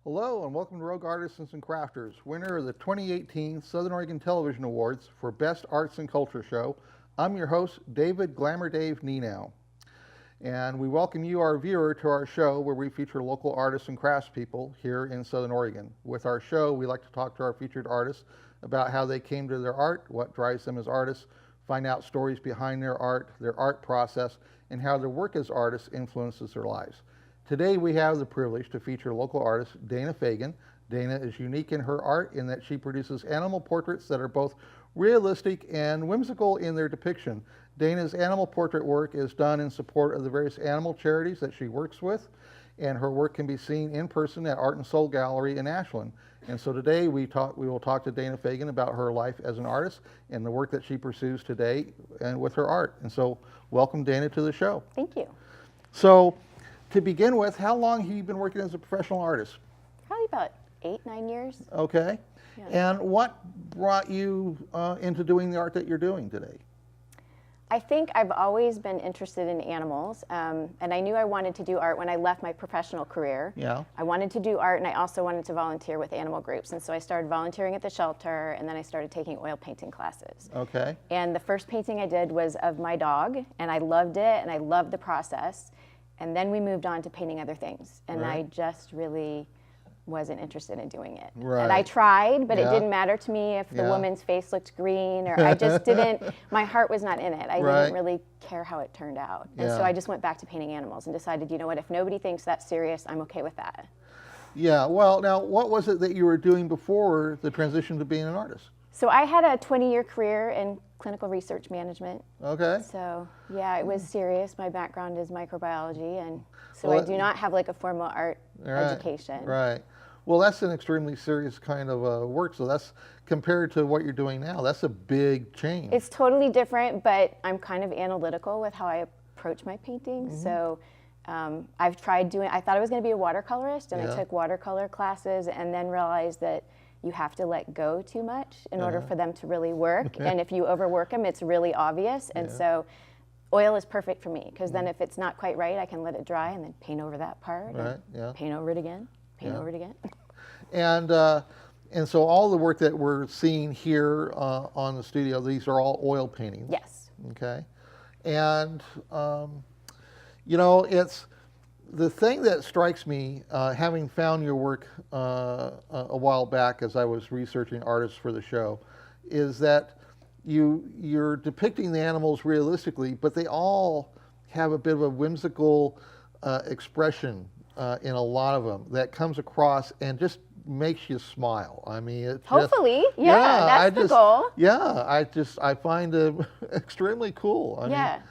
Hello and welcome to Rogue Artisans and Crafters, winner of the 2018 Southern Oregon Television Awards for Best Arts and Culture Show. I'm your host, Glamour Dave Nienow. And we welcome you, our viewer, to our show where we feature local artists and craftspeople here in Southern Oregon. With our show, we like to talk to our featured artists about how they came to their art, what drives them as artists, find out stories behind their art process, and how their work as artists influences their lives. Today we have the privilege to feature local artist Dana Feagin. Dana is unique in her art in that she produces animal portraits that are both realistic and whimsical in their depiction. Dana's animal portrait work is done in support of the various animal charities that she works with, and her work can be seen in person at Art and Soul Gallery in Ashland. And so today we will talk to Dana Feagin about her life as an artist and the work that she pursues today and with her art. And so welcome, Dana, to the show. Thank you. So to begin with, how long have you been working as a professional artist? Probably about 8-9 years. Okay. Yeah. And what brought you into doing the art that you're doing today? I think I've always been interested in animals, and I knew I wanted to do art when I left my professional career. Yeah. I wanted to do art, and I also wanted to volunteer with animal groups, and so I started volunteering at the shelter, and then I started taking oil painting classes. Okay. And the first painting I did was of my dog, and I loved it, and I loved the process. And then we moved on to painting other things, and Right. I just really wasn't interested in doing it. Right. And I tried, but Yeah. it didn't matter to me if the Yeah. woman's face looked green, or I just didn't, my heart was not in it. I Right. didn't really care how it turned out. And so Yeah. I just went back to painting animals and decided, you know what, if nobody thinks that's serious, I'm okay with that. Yeah. Well, now, what was it that you were doing before the transition to being an artist? So I had a 20-year career in clinical research management. Okay. So yeah, it was serious. My background is microbiology, and so Well, I do not have like a formal art education. Right. Well, that's an extremely serious kind of work. So that's, compared to what you're doing now, that's a big change. It's totally different, but I'm kind of analytical with how I approach my paintings. Mm-hmm. So I've tried doing, I thought I was going to be a watercolorist, and Yeah. I took watercolor classes and then realized that you have to let go too much in order for them to really work. And if you overwork them, it's really obvious. And so oil is perfect for me, because then if it's not quite right, I can let it dry and then paint over that part. Right, and yeah. paint over it again, paint over it again. And so all the work that we're seeing here on the studio, these are all oil paintings. Yes. Okay. And, you know, it's the thing that strikes me, having found your work a while back as I was researching artists for the show, is that you're depicting the animals realistically, but they all have a bit of a whimsical expression in a lot of them that comes across and just makes you smile. I mean, it Hopefully, that's the goal. Yeah, I find it extremely cool. I mean,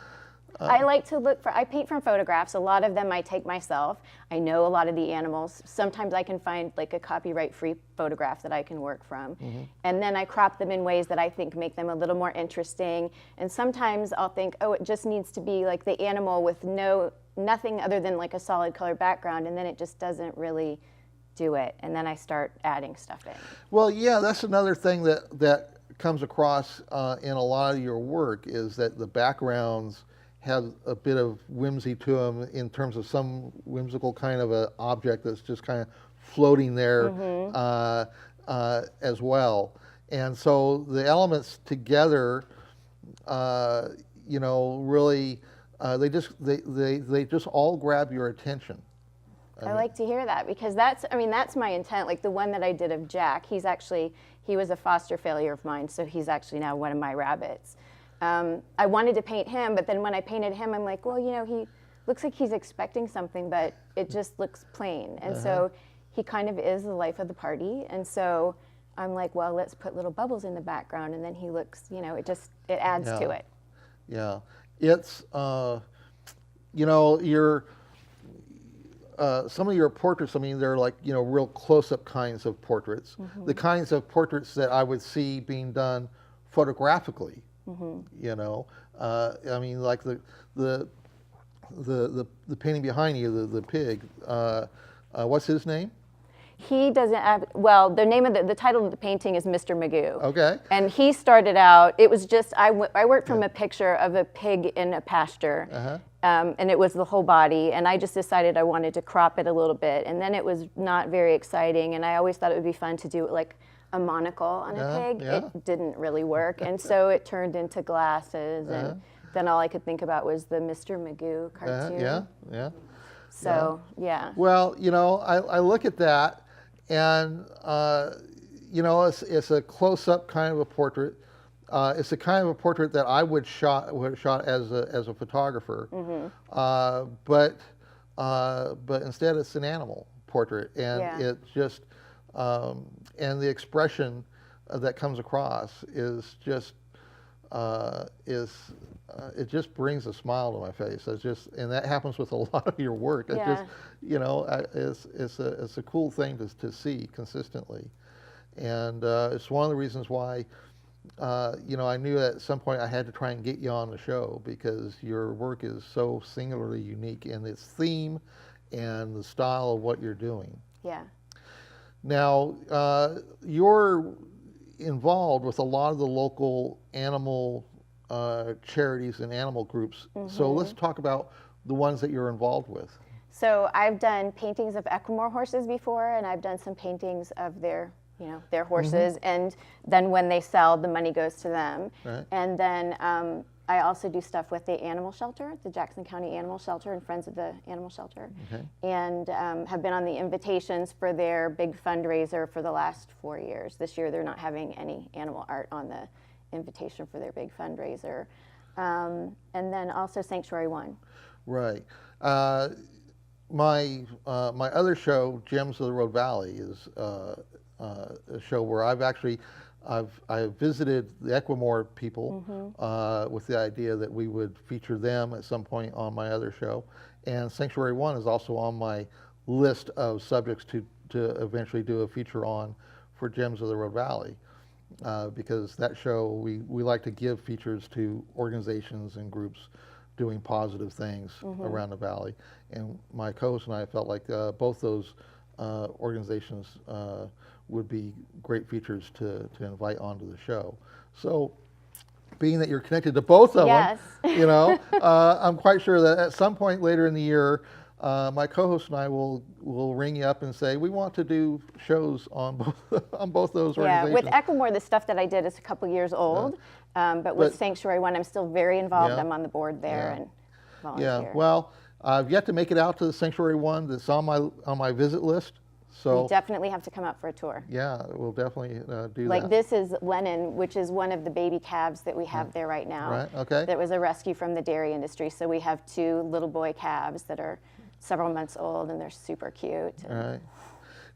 I like to look for, I paint from photographs. A lot of them I take myself. I know a lot of the animals. Sometimes I can find like a copyright-free photograph that I can work from. And then I crop them in ways that I think make them a little more interesting. And sometimes I'll think, oh, it just needs to be like the animal with nothing other than like a solid color background, and then it just doesn't really do it. And then I start adding stuff in. Well, yeah, that's another thing that comes across in a lot of your work, is that the backgrounds have a bit of whimsy to them in terms of some whimsical kind of an object that's just kind of floating there as well. And so the elements together, you know, really, they just all grab your attention. I like to hear that, because that's my intent. Like the one that I did of Jack, he was a foster failure of mine, so he's actually now one of my rabbits. I wanted to paint him, but then when I painted him, I'm like, well, you know, he looks like he's expecting something, but it just looks plain. And so he kind of is the life of the party. And so I'm like, well, let's put little bubbles in the background, and then he looks, you know, it adds to it. Yeah. It's, you know, some of your portraits, I mean, they're like, you know, real close-up kinds of portraits. The kinds of portraits that I would see being done photographically. You know, I mean, like the painting behind you, the pig. What's his name? He doesn't have, well, the name of the title of the painting is Mr. Magoo. Okay. And he started out, it was just, I worked from a picture of a pig in a pasture. and it was the whole body, and I just decided I wanted to crop it a little bit, and then it was not very exciting, and I always thought it would be fun to do like a monocle on a pig. It didn't really work, and so it turned into glasses, and then all I could think about was the Mr. Magoo cartoon. So, yeah. Well, you know, I look at that, and, you know, it's a close-up kind of a portrait. It's the kind of a portrait that I would have shot as a photographer, but instead it's an animal portrait, and it's just and the expression that comes across is just it just brings a smile to my face. It's just, and that happens with a lot of your work. It's just, you know, it's a cool thing to see consistently, and it's one of the reasons why. You know, I knew at some point I had to try and get you on the show because your work is so singularly unique in its theme and the style of what you're doing. Yeah. Now, you're involved with a lot of the local animal charities and animal groups. So let's talk about the ones that you're involved with. So I've done paintings of Equimor horses before, and I've done some paintings of their horses, and then when they sell, the money goes to them. Right. And then I also do stuff with the animal shelter, the Jackson County Animal Shelter and Friends of the Animal Shelter, and have been on the invitations for their big fundraiser for the last 4 years. This year they're not having any animal art on the invitation for their big fundraiser. And then also Sanctuary One. Right. My other show, Gems of the Road Valley, is a show where I've visited the Equimor people with the idea that we would feature them at some point on my other show, and Sanctuary One is also on my list of subjects to eventually do a feature on for Gems of the Road Valley, because that show we like to give features to organizations and groups doing positive things around the valley, and my co-host and I felt like both those organizations would be great features to invite onto the show. So, being that you're connected to both of them, you know, I'm quite sure that at some point later in the year, my co-host and I will ring you up and say we want to do shows on both those organizations. Yeah, with Equimor, the stuff that I did is a couple years old, but with Sanctuary One, I'm still very involved. I'm on the board there and volunteer. Yeah, well, I've yet to make it out to the Sanctuary One that's on my visit list. So you definitely have to come out for a tour. Yeah, we'll definitely do like that. This is Lennon, which is one of the baby calves that we have there right now. Right, okay. That was a rescue from the dairy industry. So we have 2 little boy calves that are several months old, and they're super cute. All right.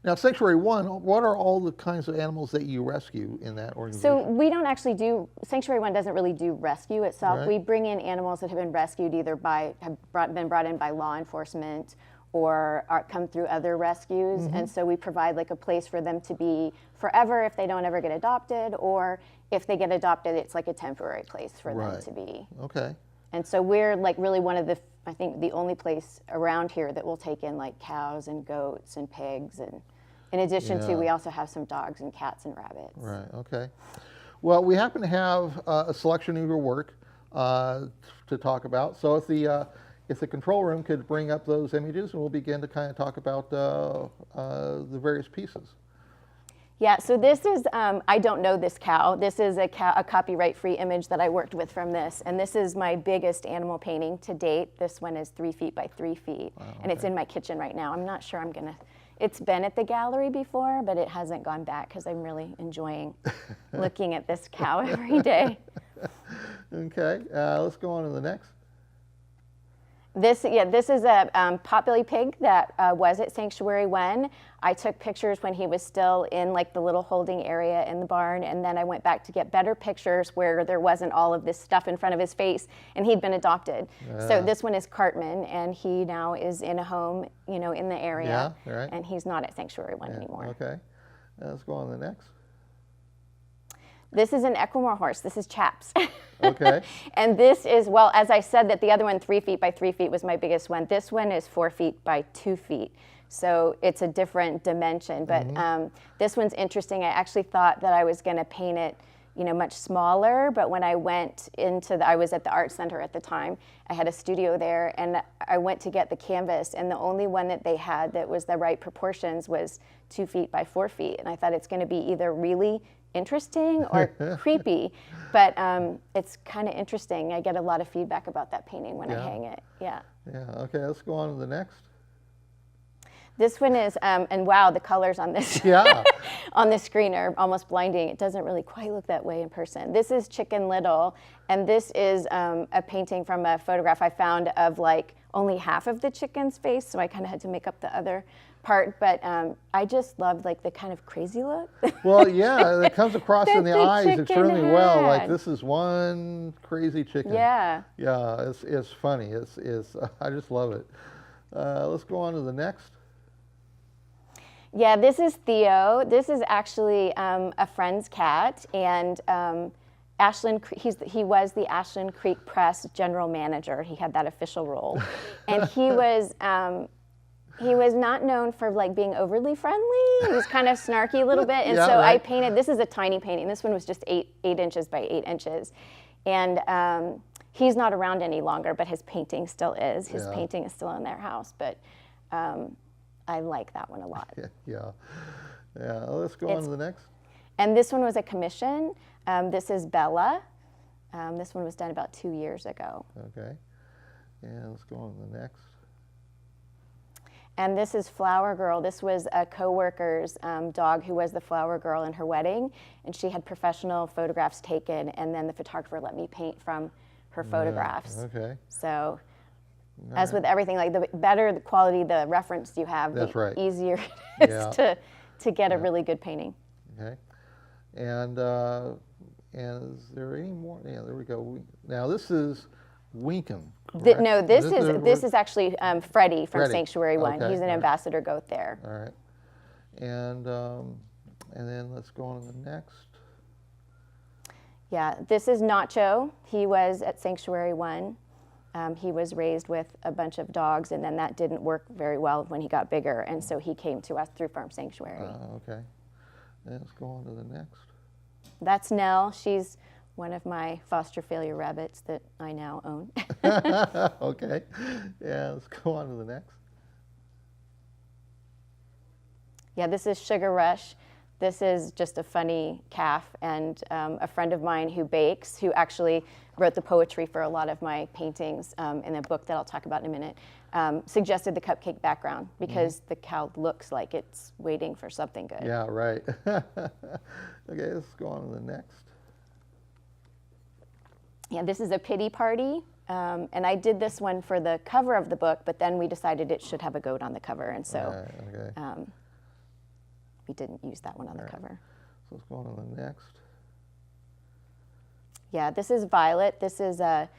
Now, Sanctuary One, what are all the kinds of animals that you rescue in that organization? So we don't actually do, Sanctuary One doesn't really do rescue itself. Right. We bring in animals that have been rescued either been brought in by law enforcement or come through other rescues. And so we provide like a place for them to be forever if they don't ever get adopted, or if they get adopted, it's like a temporary place for them to be. Okay. And so we're like really one of the, I think the only place around here that will take in like cows and goats and pigs, and in addition to, we also have some dogs and cats and rabbits. Right, okay. Well, we happen to have a selection of your work to talk about. So if the control room could bring up those images, and we'll begin to kind of talk about the various pieces. Yeah, so this is, I don't know this cow. This is a copyright-free image that I worked with from this, and this is my biggest animal painting to date. This one is 3 feet by 3 feet, and it's in my kitchen right now. I'm not sure I'm gonna, it's been at the gallery before, but it hasn't gone back because I'm really enjoying looking at this cow every day. Okay, let's go on to the next. This is a potbelly pig that was at Sanctuary One. I took pictures when he was still in like the little holding area in the barn, and then I went back to get better pictures where there wasn't all of this stuff in front of his face, and he'd been adopted. So this one is Cartman, and he now is in a home, you know, in the area, and he's not at Sanctuary One anymore. Okay, let's go on to the next. This is an Equimor horse. This is Chaps. Okay. And this is, well, as I said, that the other one, 3 feet by 3 feet, was my biggest one. This one is 4 feet by 2 feet. So it's a different dimension. But this one's interesting. I actually thought that I was going to paint it much smaller. But when I went I was at the art center at the time. I had a studio there, and I went to get the canvas, and the only one that they had that was the right proportions was 2 feet by 4 feet. And I thought it's going to be either really interesting or creepy, but it's kind of interesting. I get a lot of feedback about that painting when I hang it. Yeah. Yeah. Okay. Let's go on to the next. This one is, and wow, the colors on this on the screen are almost blinding. It doesn't really quite look that way in person. This is Chicken Little, and this is a painting from a photograph I found of like only half of the chicken's face, so I kind of had to make up the other part. But I just loved like the kind of crazy look. Well, yeah, it comes across in the eyes extremely well. Like had. this is one crazy chicken. Yeah. Yeah, it's funny. It's I just love it. Let's go on to the next. Yeah, this is Theo. This is actually a friend's cat, and Ashland. He was the Ashland Creek Press general manager. He had that official role, and he was not known for like being overly friendly. He was kind of snarky a little bit, and so I painted. This is a tiny painting. This one was just 8 inches by 8 inches, and he's not around any longer, but his painting still is. His painting is still in their house, but. I like that one a lot. Yeah. Let's go on to the next. And this one was a commission. This is Bella. This one was done about 2 years ago. Okay. And let's go on to the next. And this is Flower Girl. This was a coworker's dog who was the flower girl in her wedding, and she had professional photographs taken, and then the photographer let me paint from her photographs. Okay. So. As with everything, like the better the quality, the reference you have, That's the easier it is to get a really good painting. Okay, and is there any more? Yeah, there we go. Now this is Winkin. No, this is actually Freddie from Sanctuary One. Okay. He's an ambassador goat there. All right, and then let's go on to the next. Yeah, this is Nacho. He was at Sanctuary One. He was raised with a bunch of dogs, and then that didn't work very well when he got bigger, and so he came to us through Farm Sanctuary. Okay. Let's go on to the next. That's Nell. She's one of my foster failure rabbits that I now own. Okay. Yeah, let's go on to the next. Yeah, this is Sugar Rush. This is just a funny calf, and a friend of mine who bakes, who actually wrote the poetry for a lot of my paintings in a book that I'll talk about in a minute, suggested the cupcake background because the cow looks like it's waiting for something good. Yeah, right. Okay, let's go on to the next. Yeah, this is a pity party, and I did this one for the cover of the book, but then we decided it should have a goat on the cover, and so we didn't use that one on the cover. So let's go on to the next. Yeah, this is Violet. This is a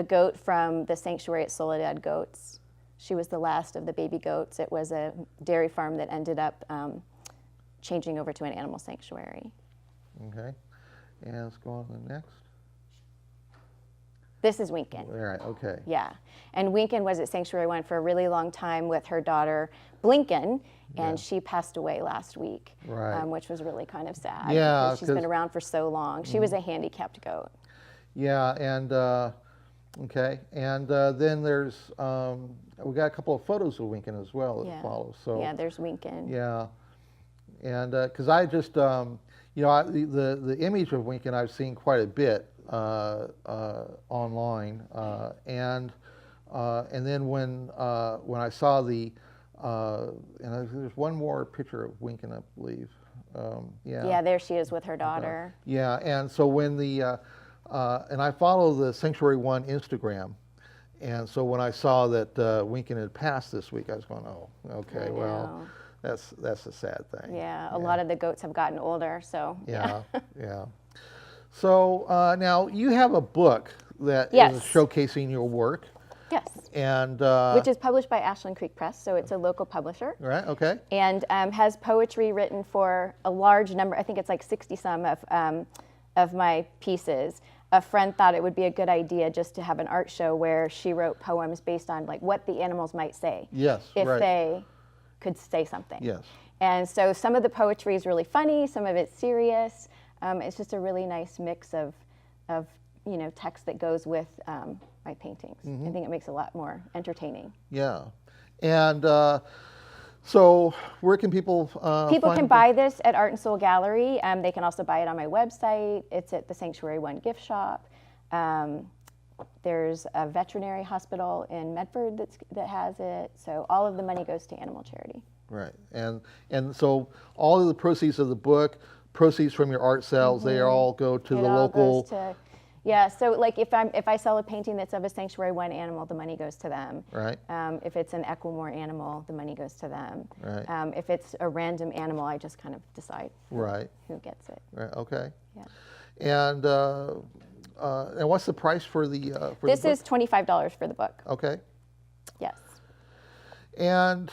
goat from the sanctuary at Soledad Goats. She was the last of the baby goats. It was a dairy farm that ended up changing over to an animal sanctuary. Okay, and let's go on to the next. This is Winkin. All right, okay. Yeah, and Winkin was at Sanctuary One for a really long time with her daughter Blinkin, and she passed away last week, which was really kind of sad. Yeah, she's been around for so long. She was a handicapped goat. Yeah, and okay, and then there's we got a couple of photos of Winkin as well that follow. So yeah, there's Winkin. Yeah, and because I just the image of Winkin I've seen quite a bit online, and then when I saw the and there's one more picture of Winkin, I believe. Yeah, there she is with her daughter. Yeah, and so when the and I follow the Sanctuary One Instagram, and so when I saw that Winkin had passed this week, I was going, oh, okay, well, that's a sad thing. Yeah, a lot of the goats have gotten older, so. Yeah. So now you have a book that is showcasing your work. Yes. And which is published by Ashland Creek Press, so it's a local publisher. Right. Okay. And has poetry written for a large number. I think it's like 60 some of my pieces. A friend thought it would be a good idea just to have an art show where she wrote poems based on like what the animals might say. Yes. If they could say something. Yes. And so some of the poetry is really funny, some of it's serious. It's just a really nice mix of text that goes with my paintings. I think it makes it a lot more entertaining. Yeah. And so where can people People find can buy this at Art and Soul Gallery. They can also buy it on my website. It's at the Sanctuary One gift shop. There's a veterinary hospital in Medford that has it. So all of the money goes to animal charity. Right. And so all of the proceeds of the book, proceeds from your art sales, they all go to the local. Yeah, so like if I sell a painting that's of a Sanctuary One animal, the money goes to them. Right. If it's an Equimore animal, the money goes to them. Right. If it's a random animal, I just kind of decide who gets it. Right. Okay. Yeah. And what's the price for the for this the book? is $25 for the book. Okay. Yes. And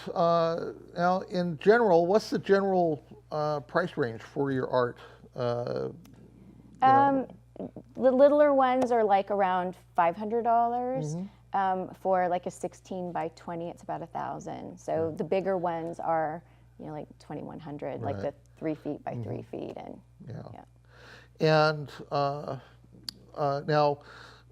now, in general, what's the general price range for your art? The littler ones are like around $500. For like a 16 by 20, it's about $1,000. So the bigger ones are, like 2,100, like the 3 feet by 3 feet, and And now,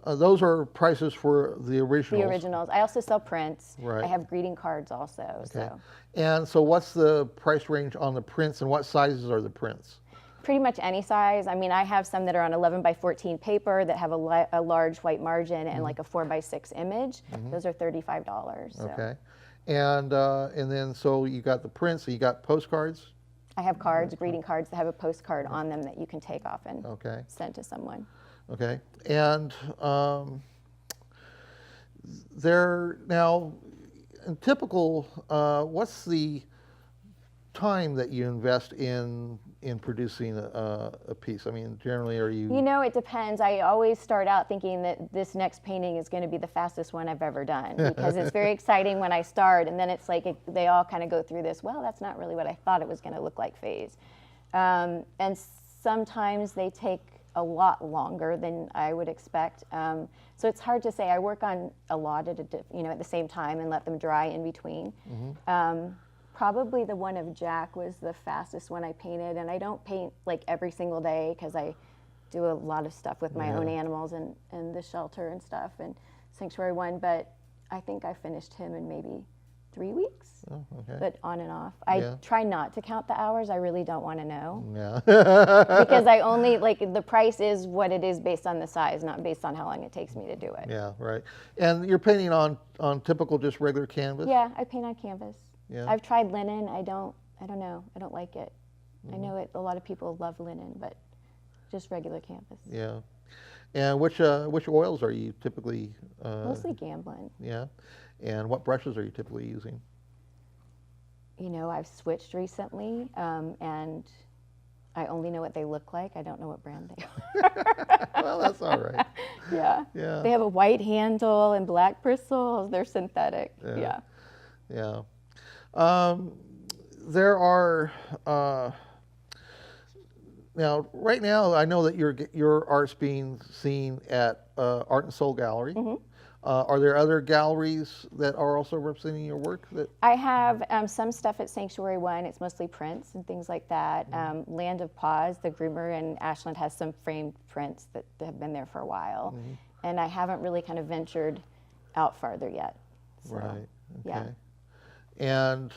those are prices for the originals. The originals. I also sell prints. Right. I have greeting cards also. Okay. So And so, what's the price range on the prints, and what sizes are the prints? pretty much any size. I mean, I have some that are on 11 by 14 paper that have a large white margin and like a 4 by 6 image. Those are $35. So. Okay. And then so you got the prints. So you got postcards. I have cards, greeting cards that have a postcard on them that you can take off and send to someone. Okay. And there now, in typical, what's the time that you invest in producing a piece? I mean, generally, are you? It depends. I always start out thinking that this next painting is going to be the fastest one I've ever done, because it's very exciting when I start, and then it's like they all kind of go through this, well, that's not really what I thought it was going to look like phase. And sometimes they take a lot longer than I would expect. So it's hard to say. I work on a lot at the same time and let them dry in between. Probably the one of Jack was the fastest one I painted, and I don't paint like every single day because I do a lot of stuff with my own animals and the shelter and stuff and Sanctuary One, but I think I finished him in maybe 3 weeks. Oh, okay. But on and off. I try not to count the hours. I really don't want to know. Yeah. Because I only, the price is what it is based on the size, not based on how long it takes me to do it. Yeah, right. And you're painting on typical, just regular canvas? Yeah, I paint on canvas. Yeah. I've tried linen. I don't know. I don't like it. I know a lot of people love linen, but just regular canvas. Yeah. And which oils are you typically? Mostly Gamblin. Yeah. And what brushes are you typically using? I've switched recently, and I only know what they look like. I don't know what brand they are. Well, that's all right. Yeah. Yeah. They have a white handle and black bristles. They're synthetic. Yeah. Yeah. There are now. Right now, I know that your art's being seen at Art and Soul Gallery. Are there other galleries that are also representing your work? I have some stuff at Sanctuary One. It's mostly prints and things like that. Land of Paws, the groomer in Ashland, has some framed prints that have been there for a while. And I haven't really kind of ventured out farther yet. So, right. Okay. Yeah. And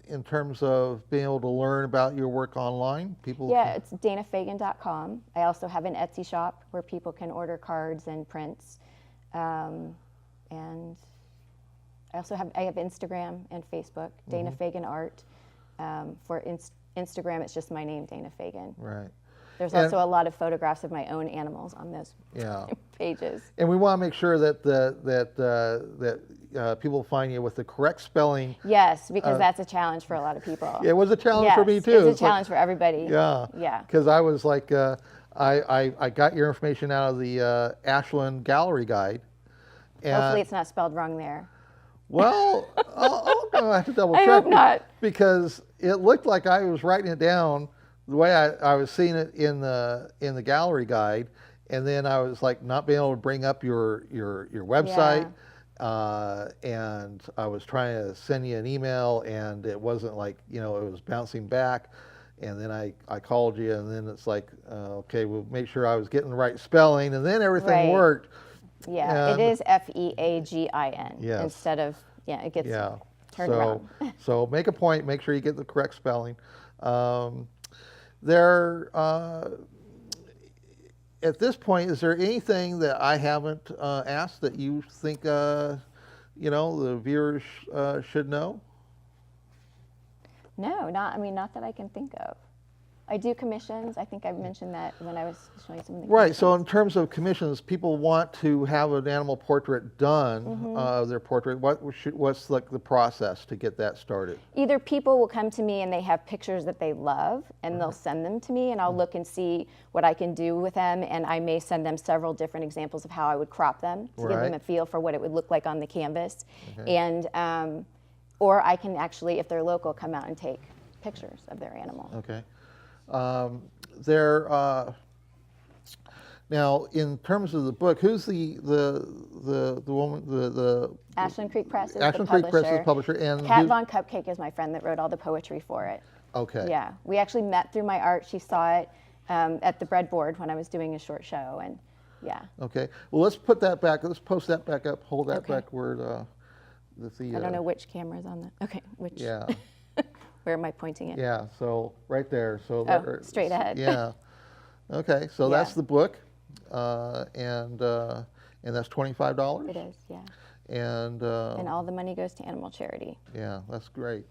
in terms of being able to learn about your work online, people. Yeah, it's danafeagin.com. I also have an Etsy shop where people can order cards and prints. And I also have Instagram and Facebook, Dana Feagin Art. For Instagram, it's just my name, Dana Feagin. Right. There's also a lot of photographs of my own animals on those pages. And we want to make sure that people find you with the correct spelling. Yes, because that's a challenge for a lot of people. It was a challenge for me too. It's a challenge for everybody. Yeah. Yeah. Because I was like, I got your information out of the Ashland Gallery Guide. And Hopefully it's not spelled wrong there. Well, I'll have to double check. I hope not. Because it looked like I was writing it down the way I was seeing it in the gallery guide, and then I was like not being able to bring up your website, and I was trying to send you an email, and it wasn't like it was bouncing back, and then I called you, and then it's like, okay, we'll make sure I was getting the right spelling, and then everything Right. worked. Yeah, And it is Feagin Yes. instead of, yeah, it gets yeah. turned around. So make a point, make sure you get the correct spelling. There, at this point, is there anything that I haven't asked that you think, the viewers should know? No, not that I can think of. I do commissions. I think I mentioned that when I was showing some of the Right, so commissions. in terms of commissions, people want to have an animal portrait done, their portrait. What's like the process to get that started? Either people will come to me and they have pictures that they love and they'll send them to me and I'll look and see what I can do with them, and I may send them several different examples of how I would crop them to give them Right. a feel for what it would look like on the canvas. And or I can actually, if they're local, come out and take pictures of their animal. Okay. Now, in terms of the book, who's the woman, the Ashland Creek Press is Ashland the Creek publisher. Press is the publisher, and Kat who's- Von Cupcake is my friend that wrote all the poetry for it. Okay. Yeah, we actually met through my art. She saw it at the breadboard when I was doing a short show, and yeah. Okay. Well, let's put that back. Let's post that back up. Hold that Okay. back where I don't know which camera's on the. Okay, which. Yeah. Where am I pointing it? Yeah. So right there. So Oh, straight ahead. Yeah. Okay. So Yeah. that's the book, and that's $25. It is, yeah. And And all the money goes to animal charity. yeah, that's great.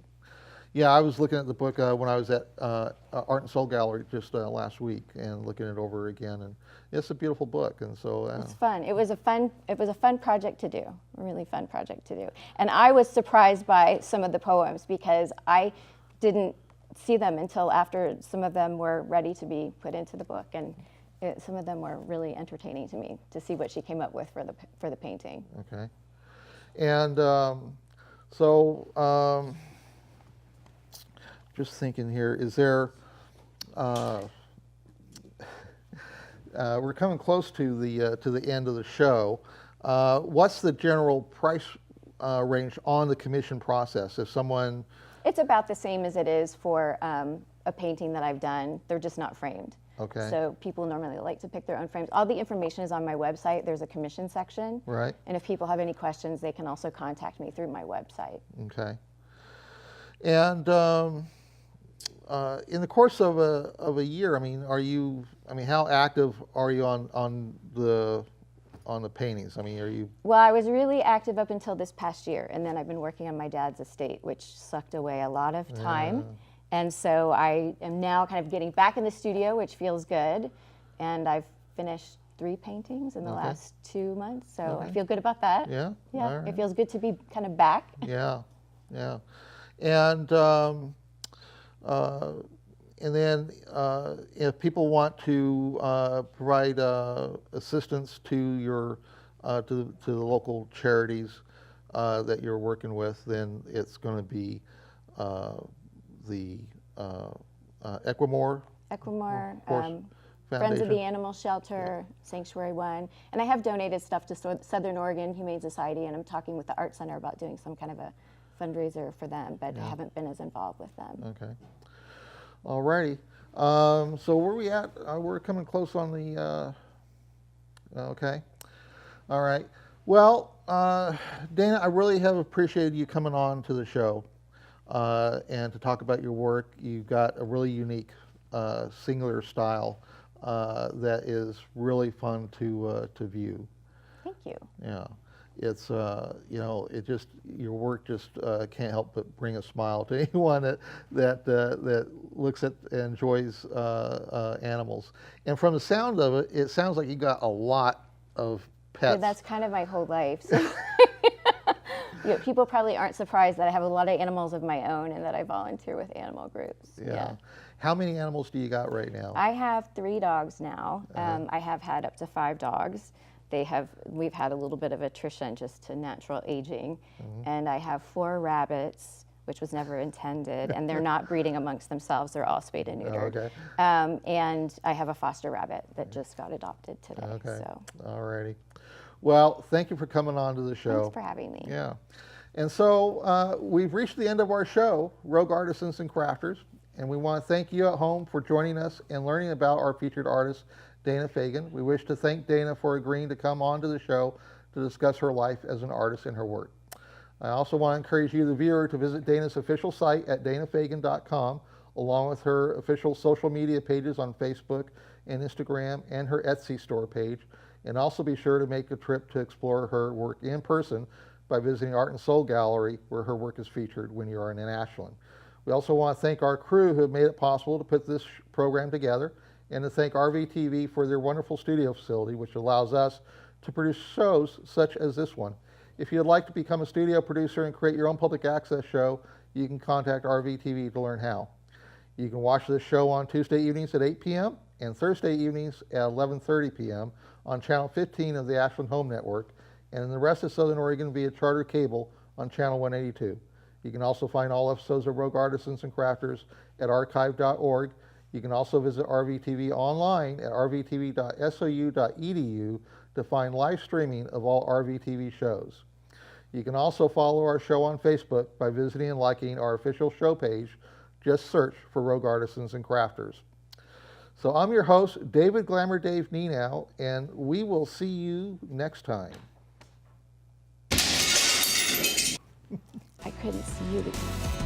Yeah, I was looking at the book when I was at Art and Soul Gallery just last week, and looking it over again, and it's a beautiful book. And so It's fun. It was a fun project to do. A really fun project to do. And I was surprised by some of the poems because I didn't see them until after some of them were ready to be put into the book, and some of them were really entertaining to me to see what she came up with for the painting. okay. And just thinking here, is there? We're coming close to the end of the show. What's the general price range on the commission process? If someone, It's about the same as it is for a painting that I've done. They're just not framed. Okay. So people normally like to pick their own frames. All the information is on my website. There's a commission section. right? And if people have any questions, they can also contact me through my website. Okay. And in the course of a year, I mean, how active are you on the paintings? I mean, are you? Well, I was really active up until this past year, and then I've been working on my dad's estate, which sucked away a lot of time. And so I am now kind of getting back in the studio, which feels good. And I've finished 3 paintings in the last 2 months, so I feel good about that. Yeah. Yeah, All right. it feels good to be kind of back. Yeah, yeah. And then if people want to provide assistance to your to the local charities that you're working with, then it's going to be the Equimor Equimor, course, Friends of Foundation. the Animal Shelter, Sanctuary One, and I have donated stuff to Southern Oregon Humane Society, and I'm talking with the Art Center about doing some kind of a fundraiser for them, but I haven't been as involved with them. Okay. All righty. So where are we at? We're coming close on the. Okay. All right. Well, Dana, I really have appreciated you coming on to the show and to talk about your work. You've got a really unique, singular style that is really fun to view. Thank you. Yeah. It's it just, your work just can't help but bring a smile to anyone that looks at and enjoys animals. And from the sound of it, it sounds like you got a lot of pets. Yeah, that's kind of my whole life. So people probably aren't surprised that I have a lot of animals of my own and that I volunteer with animal groups. Yeah. How many animals do you got right now? I have 3 dogs now. I have had up to 5 dogs. We've had a little bit of attrition just to natural aging. And I have 4 rabbits, which was never intended, and they're not breeding amongst themselves. They're all spayed and neutered. Okay. And I have a foster rabbit that just got adopted today. Okay. So All righty. Well, thank you for coming on to the show. thanks for having me. Yeah. And so we've reached the end of our show, Rogue Artisans and Crafters. And we want to thank you at home for joining us and learning about our featured artist, Dana Feagin. We wish to thank Dana for agreeing to come on to the show to discuss her life as an artist and her work. I also want to encourage you, the viewer, to visit Dana's official site at danafeagin.com, along with her official social media pages on Facebook and Instagram and her Etsy store page. And also be sure to make a trip to explore her work in person by visiting Art and Soul Gallery, where her work is featured when you are in Ashland. We also want to thank our crew who have made it possible to put this program together, and to thank RVTV for their wonderful studio facility, which allows us to produce shows such as this one. If you'd like to become a studio producer and create your own public access show, you can contact RVTV to learn how. You can watch this show on Tuesday evenings at 8 p.m. and Thursday evenings at 11:30 p.m. on Channel 15 of the Ashland Home Network, and in the rest of Southern Oregon via charter cable on Channel 182. You can also find all episodes of Rogue Artisans and Crafters at archive.org. You can also visit RVTV online at rvtv.sou.edu to find live streaming of all RVTV shows. You can also follow our show on Facebook by visiting and liking our official show page. Just search for Rogue Artisans and Crafters. So I'm your host, David Glamour Dave Nienow, and we will see you next time. I couldn't see you because